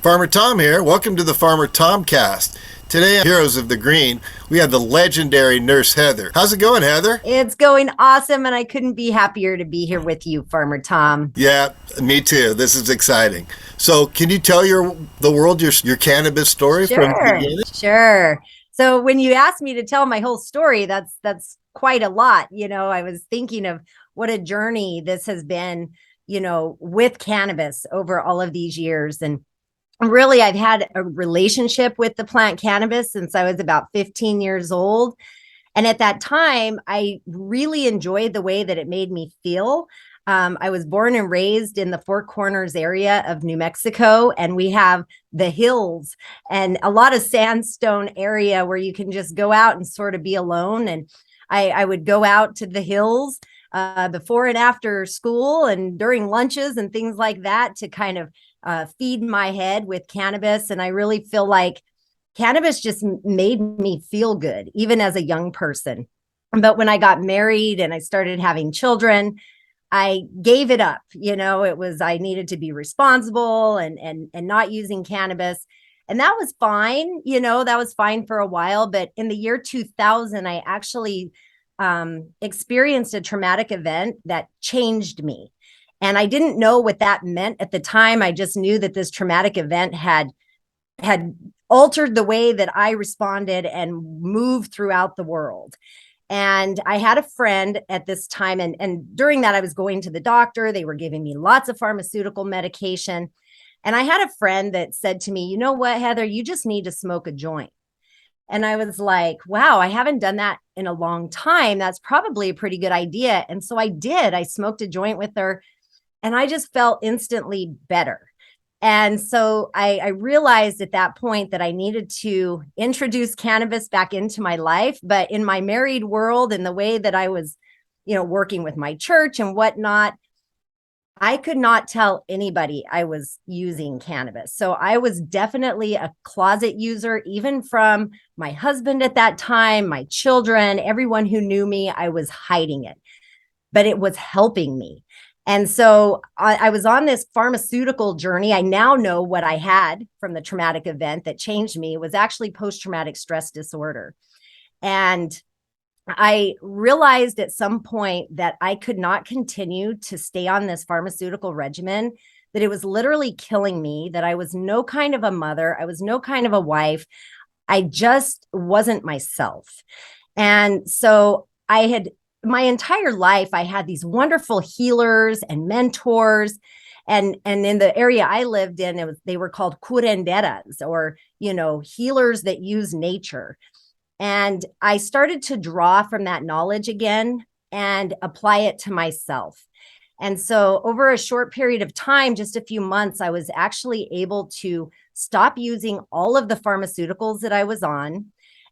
Farmer Tom here. Welcome to the Farmer Tomcast. Today on Heroes of the Green, we have the legendary Nurse Heather. How's it going, Heather? It's going awesome, and I couldn't be happier to be here with you, Farmer Tom. Yeah, me too. This is exciting. So can you tell the world your cannabis story from the beginning? Sure. So when you asked me to tell my whole story, that's quite a lot. I was thinking of what a journey this has been, with cannabis over all of these years. And really, I've had a relationship with the plant cannabis since I was about 15 years old. And at that time, I really enjoyed the way that it made me feel. I was born and raised in the Four Corners area of New Mexico, and we have the hills and a lot of sandstone area where you can just go out and sort of be alone. And I would go out to the hills before and after school and during lunches and things like that to kind of feed my head with cannabis. And I really feel like cannabis just made me feel good, even as a young person. But when I got married and I started having children, I gave it up. I needed to be responsible and not using cannabis. And that was fine. That was fine for a while. But in the year 2000, I actually experienced a traumatic event that changed me. And I didn't know what that meant at the time. I just knew that this traumatic event had altered the way that I responded and moved throughout the world. And I had a friend at this time. And during that, I was going to the doctor. They were giving me lots of pharmaceutical medication. And I had a friend that said to me, "You know what, Heather, you just need to smoke a joint." And I was like, wow, I haven't done that in a long time. That's probably a pretty good idea. And so I did. I smoked a joint with her. And I just felt instantly better. And so I realized at that point that I needed to introduce cannabis back into my life. But in my married world and the way that I was, working with my church and whatnot, I could not tell anybody I was using cannabis. So I was definitely a closet user, even from my husband at that time, my children, everyone who knew me. I was hiding it, but it was helping me. And so I was on this pharmaceutical journey. I now know what I had from the traumatic event that changed me was actually post-traumatic stress disorder. And I realized at some point that I could not continue to stay on this pharmaceutical regimen, that it was literally killing me, that I was no kind of a mother. I was no kind of a wife. I just wasn't myself. And so my entire life, I had these wonderful healers and mentors. And in the area I lived in, they were called curanderas, or, healers that use nature. And I started to draw from that knowledge again and apply it to myself. And so over a short period of time, just a few months, I was actually able to stop using all of the pharmaceuticals that I was on.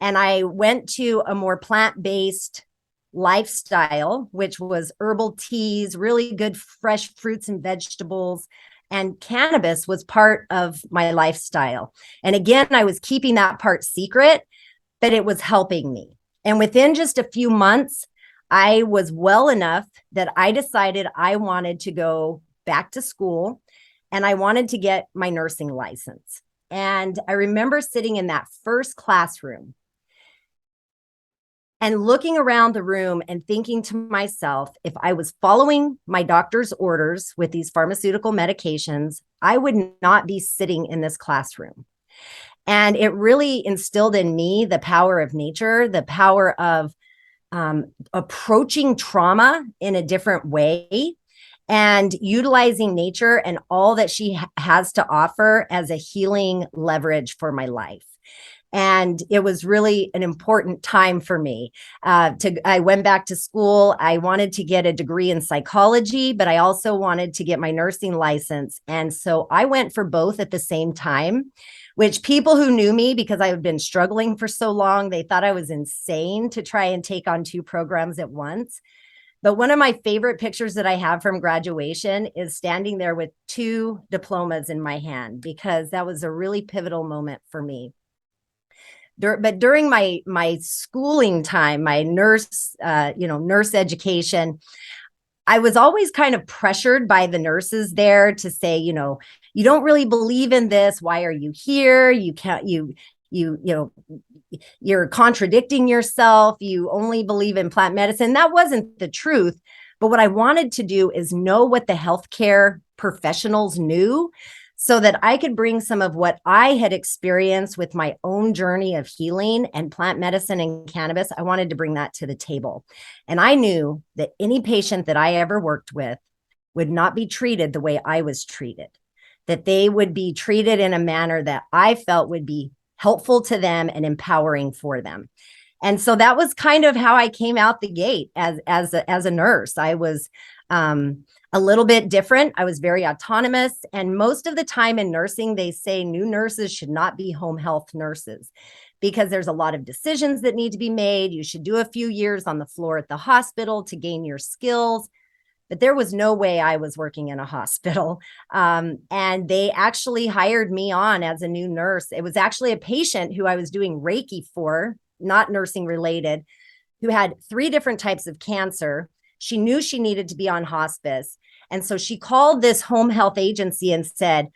And I went to a more plant-based lifestyle, which was herbal teas, really good fresh fruits and vegetables, and cannabis was part of my lifestyle. And again, I was keeping that part secret, but it was helping me. And within just a few months, I was well enough that I decided I wanted to go back to school and I wanted to get my nursing license. And I remember sitting in that first classroom and looking around the room and thinking to myself, if I was following my doctor's orders with these pharmaceutical medications, I would not be sitting in this classroom. And it really instilled in me the power of nature, the power of approaching trauma in a different way and utilizing nature and all that she has to offer as a healing leverage for my life. And it was really an important time for me. I went back to school. I wanted to get a degree in psychology, but I also wanted to get my nursing license. And so I went for both at the same time, which people who knew me, because I had been struggling for so long, they thought I was insane to try and take on two programs at once. But one of my favorite pictures that I have from graduation is standing there with two diplomas in my hand, because that was a really pivotal moment for me. But during my schooling time, my nurse education, I was always kind of pressured by the nurses there to say, you don't really believe in this. Why are you here? You can't, you know, you're contradicting yourself. You only believe in plant medicine. That wasn't the truth. But what I wanted to do is know what the healthcare professionals knew so that I could bring some of what I had experienced with my own journey of healing and plant medicine and cannabis. I wanted to bring that to the table. And I knew that any patient that I ever worked with would not be treated the way I was treated, that they would be treated in a manner that I felt would be helpful to them and empowering for them. And so that was kind of how I came out the gate as a nurse. I was a little bit different. I was very autonomous. And most of the time in nursing, they say new nurses should not be home health nurses because there's a lot of decisions that need to be made. You should do a few years on the floor at the hospital to gain your skills. But there was no way I was working in a hospital. And they actually hired me on as a new nurse. It was actually a patient who I was doing Reiki for, not nursing related, who had 3 different types of cancer. She knew she needed to be on hospice. And so she called this home health agency and said,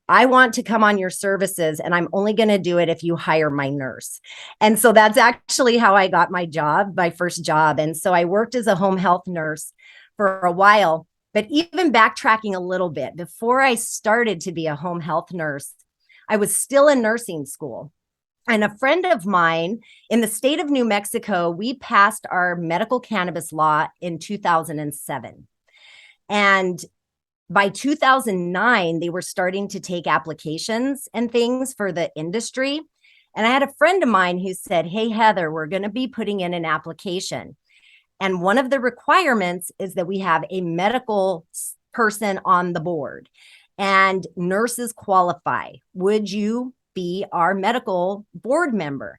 I want to come on your services, and I'm only going to do it if you hire my nurse. And so that's actually how I got my job, my first job. And so I worked as a home health nurse for a while. But even backtracking a little bit, before I started to be a home health nurse, I was still in nursing school. And a friend of mine in the state of New Mexico, we passed our medical cannabis law in 2007. And by 2009, they were starting to take applications and things for the industry. And I had a friend of mine who said, hey, Heather, we're going to be putting in an application. And one of the requirements is that we have a medical person on the board and nurses qualify. Would you be our medical board member?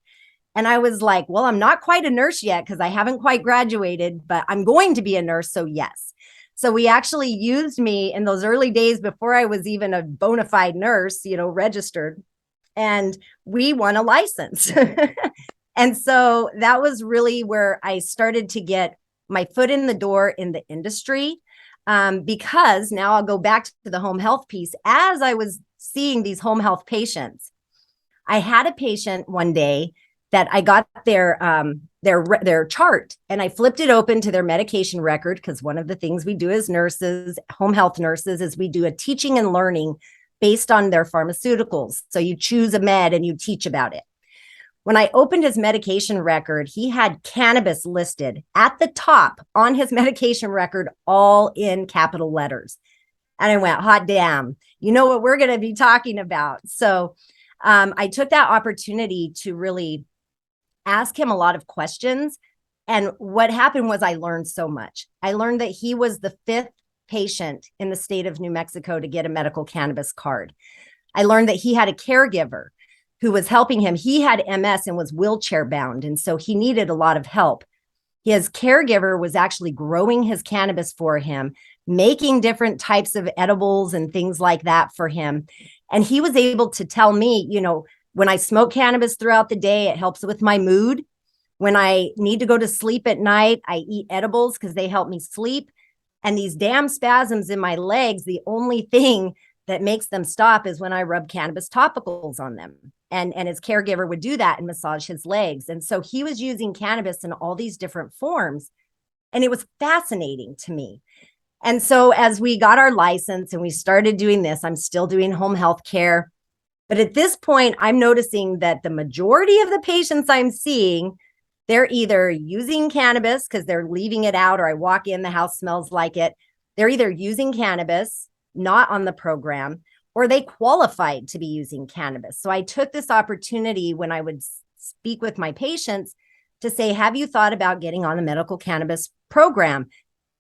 And I was like, well, I'm not quite a nurse yet because I haven't quite graduated, but I'm going to be a nurse. So yes. So we actually used me in those early days before I was even a bona fide nurse, registered, and we won a license. And so that was really where I started to get my foot in the door in the industry. Because now I'll go back to the home health piece. As I was seeing these home health patients, I had a patient one day that I got their chart and I flipped it open to their medication record, because one of the things we do as nurses, home health nurses, is we do a teaching and learning based on their pharmaceuticals. So you choose a med and you teach about it. When I opened his medication record, he had cannabis listed at the top on his medication record, all in capital letters. And I went, hot damn, you know what we're going to be talking about. So I took that opportunity to really ask him a lot of questions. And what happened was I learned so much. I learned that he was the 5th patient in the state of New Mexico to get a medical cannabis card. I learned that he had a caregiver who was helping him. He had MS and was wheelchair bound. And so he needed a lot of help. His caregiver was actually growing his cannabis for him, making different types of edibles and things like that for him. And he was able to tell me, when I smoke cannabis throughout the day, it helps with my mood. When I need to go to sleep at night, I eat edibles because they help me sleep. And these damn spasms in my legs, the only thing that makes them stop is when I rub cannabis topicals on them. And his caregiver would do that and massage his legs. And so he was using cannabis in all these different forms. And it was fascinating to me. And so as we got our license and we started doing this, I'm still doing home health care. But at this point, I'm noticing that the majority of the patients I'm seeing, they're either using cannabis because they're leaving it out, or I walk in, the house smells like it. They're either using cannabis, not on the program, or they qualified to be using cannabis. So I took this opportunity when I would speak with my patients to say, have you thought about getting on a medical cannabis program?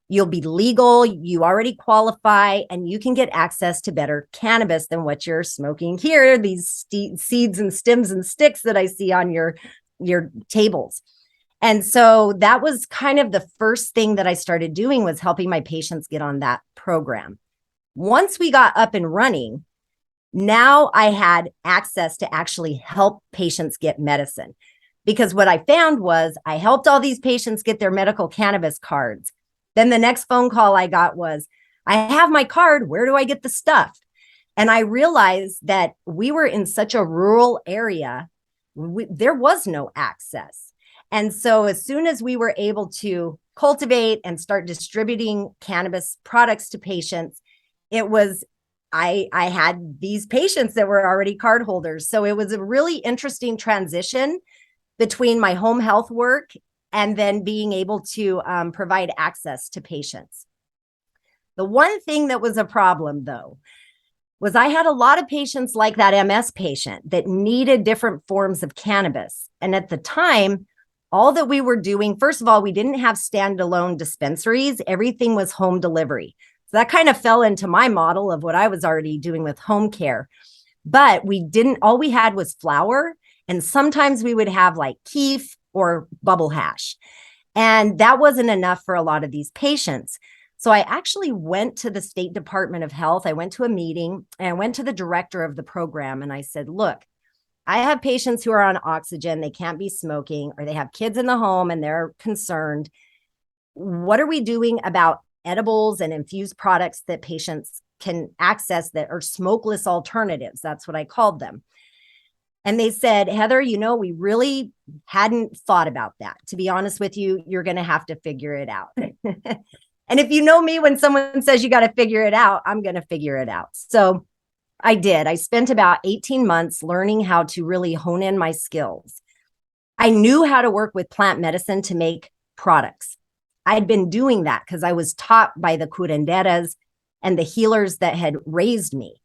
You'll be legal, you already qualify, and you can get access to better cannabis than what you're smoking here, these seeds and stems and sticks that I see on your tables. And so that was kind of the first thing that I started doing, was helping my patients get on that program. Once we got up and running, now I had access to actually help patients get medicine. Because what I found was I helped all these patients get their medical cannabis cards. Then the next phone call I got was, I have my card, where do I get the stuff? And I realized that we were in such a rural area, there was no access. And so as soon as we were able to cultivate and start distributing cannabis products to patients, it was, I had these patients that were already card holders. So it was a really interesting transition between my home health work and then being able to provide access to patients. The one thing that was a problem, though, was I had a lot of patients like that MS patient that needed different forms of cannabis. And at the time, all that we were doing, first of all, we didn't have standalone dispensaries. Everything was home delivery. So that kind of fell into my model of what I was already doing with home care. But we didn't, all we had was flour. And sometimes we would have like keef or bubble hash. And that wasn't enough for a lot of these patients. So I actually went to the State Department of Health. I went to a meeting and I went to the director of the program and I said, look, I have patients who are on oxygen. They can't be smoking, or they have kids in the home and they're concerned. What are we doing about edibles and infused products that patients can access that are smokeless alternatives? That's what I called them. And they said, Heather, we really hadn't thought about that. To be honest with you, you're going to have to figure it out. And if you know me, when someone says you got to figure it out, I'm going to figure it out. So I did. I spent about 18 months learning how to really hone in my skills. I knew how to work with plant medicine to make products. I'd been doing that because I was taught by the curanderas and the healers that had raised me.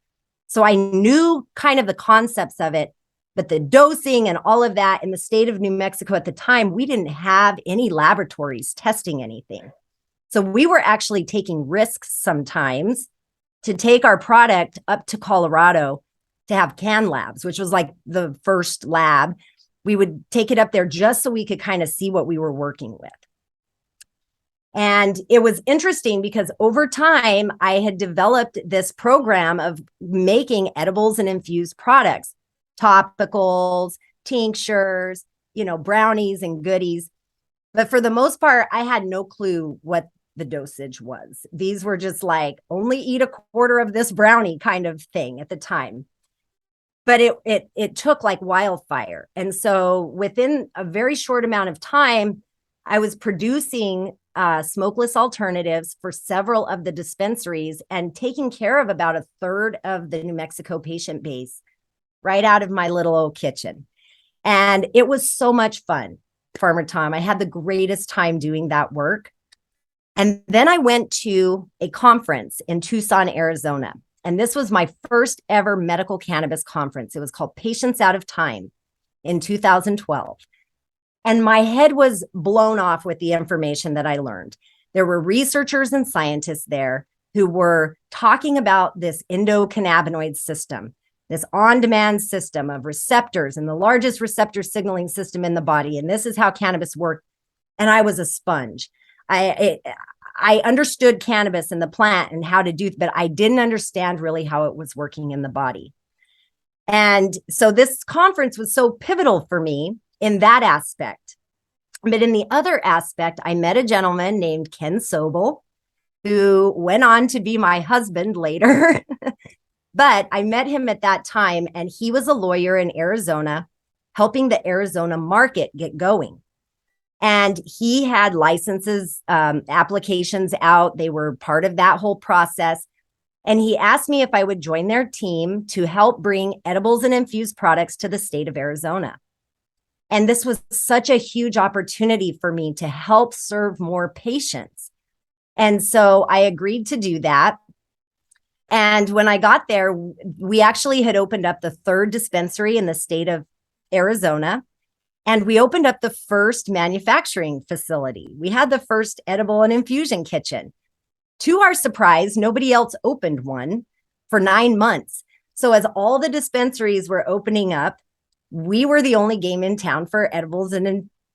So I knew kind of the concepts of it, but the dosing and all of that in the state of New Mexico at the time, we didn't have any laboratories testing anything. So we were actually taking risks sometimes to take our product up to Colorado to have can labs, which was like the first lab. We would take it up there just so we could kind of see what we were working with. And it was interesting because over time, I had developed this program of making edibles and infused products, topicals, tinctures, brownies and goodies. But for the most part, I had no clue what the dosage was. These were just like only eat a quarter of this brownie kind of thing at the time. But it took like wildfire. And so within a very short amount of time, I was producing smokeless alternatives for several of the dispensaries and taking care of about a third of the New Mexico patient base right out of my little old kitchen. And it was so much fun, Farmer Tom. I had the greatest time doing that work. And then I went to a conference in Tucson, Arizona. And this was my first ever medical cannabis conference. It was called Patients Out of Time in 2012. And my head was blown off with the information that I learned. There were researchers and scientists there who were talking about this endocannabinoid system, this on-demand system of receptors and the largest receptor signaling system in the body. And this is how cannabis worked. And I was a sponge. I understood cannabis and the plant and how to do, but I didn't understand really how it was working in the body. And so this conference was so pivotal for me in that aspect. But in the other aspect, I met a gentleman named Ken Sobel, who went on to be my husband later. But I met him at that time, and he was a lawyer in Arizona, helping the Arizona market get going. And he had licenses, applications out. They were part of that whole process. And he asked me if I would join their team to help bring edibles and infused products to the state of Arizona. And this was such a huge opportunity for me to help serve more patients. And so I agreed to do that. And when I got there, we actually had opened up the third dispensary in the state of Arizona. And we opened up the first manufacturing facility. We had the first edible and infusion kitchen. To our surprise, nobody else opened one for 9 months. So as all the dispensaries were opening up, we were the only game in town for edibles and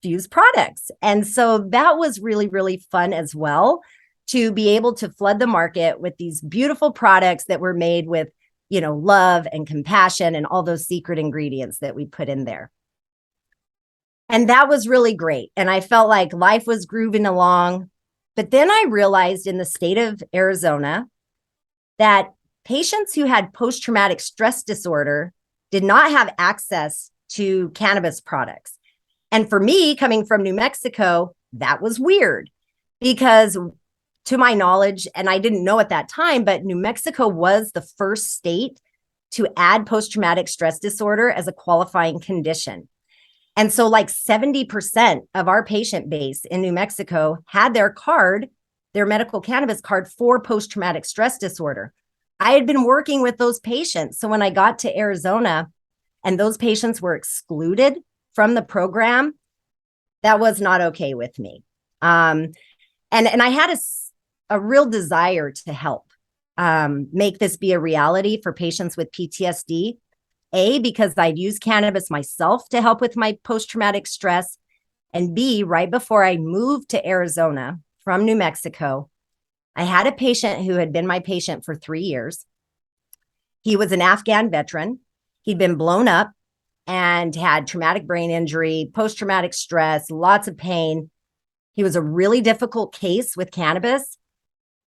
infused products. And so that was really, really fun as well, to be able to flood the market with these beautiful products that were made with, love and compassion and all those secret ingredients that we put in there. And that was really great. And I felt like life was grooving along. But then I realized in the state of Arizona that patients who had post-traumatic stress disorder did not have access to cannabis products. And for me, coming from New Mexico, that was weird because to my knowledge, and I didn't know at that time, but New Mexico was the first state to add post-traumatic stress disorder as a qualifying condition. And so like 70% of our patient base in New Mexico had their card, their medical cannabis card for post-traumatic stress disorder. I had been working with those patients. So when I got to Arizona and those patients were excluded from the program, that was not okay with me. And I had a real desire to help make this be a reality for patients with PTSD. A, because I'd used cannabis myself to help with my post-traumatic stress. And B, right before I moved to Arizona from New Mexico, I had a patient who had been my patient for 3 years. He was an Afghan veteran. He'd been blown up and had traumatic brain injury, post-traumatic stress, lots of pain. He was a really difficult case with cannabis.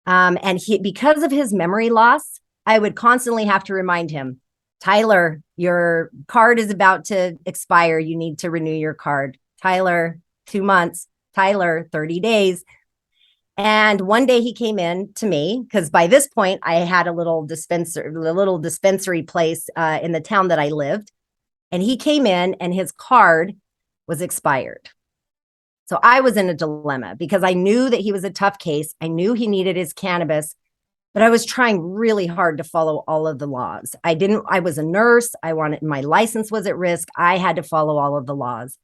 And because of his memory loss, I would constantly have to remind him, Tyler, your card is about to expire. You need to renew your card. Tyler, 2 months. Tyler, 30 days. And one day he came in to me because by this point I had a little dispensary place in the town that I lived. And he came in and his card was expired. So I was in a dilemma because I knew that he was a tough case. I knew he needed his cannabis, but I was trying really hard to follow all of the laws. I was a nurse. My license was at risk. I had to follow all of the laws.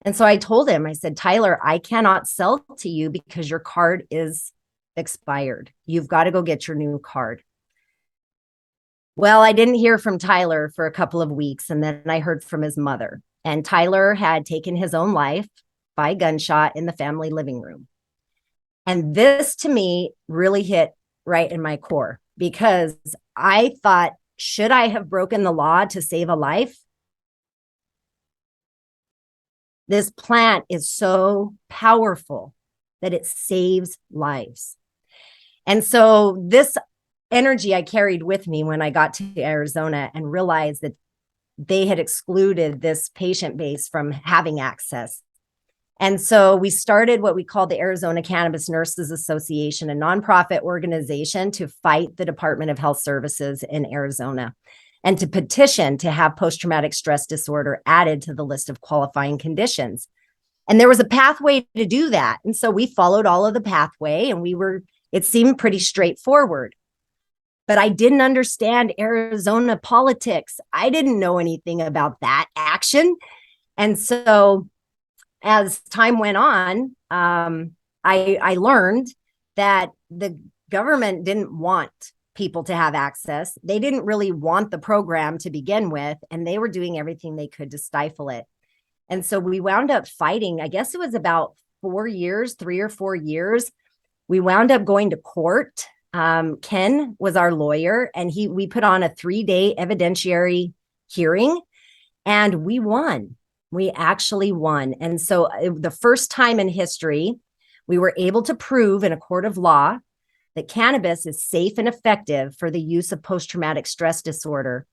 And so I told him, I said, Tyler, I cannot sell to you because your card is expired. You've got to go get your new card. Well, I didn't hear from Tyler for a couple of weeks. And then I heard from his mother. And Tyler had taken his own life by gunshot in the family living room. And this to me really hit right in my core because I thought, should I have broken the law to save a life? This plant is so powerful that it saves lives. And so this energy I carried with me when I got to Arizona and realized that they had excluded this patient base from having access. And so we started what we call the Arizona Cannabis Nurses Association, a nonprofit organization to fight the Department of Health Services in Arizona and to petition to have post-traumatic stress disorder added to the list of qualifying conditions. And there was a pathway to do that. And so we followed all of the pathway and it seemed pretty straightforward. But I didn't understand Arizona politics. I didn't know anything about that action. And so as time went on, I learned that the government didn't want people to have access. They didn't really want the program to begin with, and they were doing everything they could to stifle it. And so we wound up fighting, I guess it was about 4 years, 3 or 4 years. We wound up going to court. Ken was our lawyer, and we put on a 3-day evidentiary hearing, and we won. We actually won. And so the first time in history, we were able to prove in a court of law that cannabis is safe and effective for the use of post-traumatic stress disorder.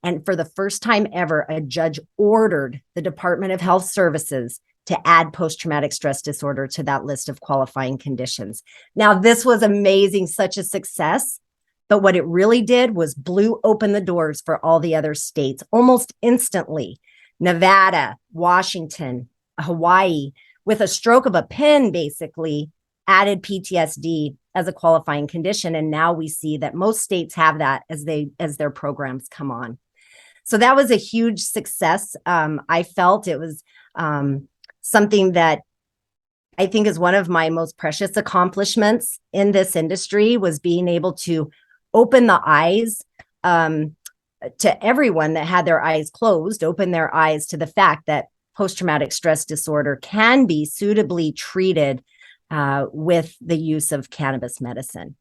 And for the first time ever, a judge ordered the Department of Health Services to add post-traumatic stress disorder to that list of qualifying conditions. Now, this was amazing, such a success. But what it really did was blew open the doors for all the other states almost instantly. Nevada, Washington, Hawaii, with a stroke of a pen, basically added PTSD as a qualifying condition. And now we see that most states have that as their programs come on. So that was a huge success. I felt it was something that I think is one of my most precious accomplishments in this industry, was being able to open the eyes to everyone that had their eyes closed, open their eyes to the fact that post-traumatic stress disorder can be suitably treated with the use of cannabis medicine.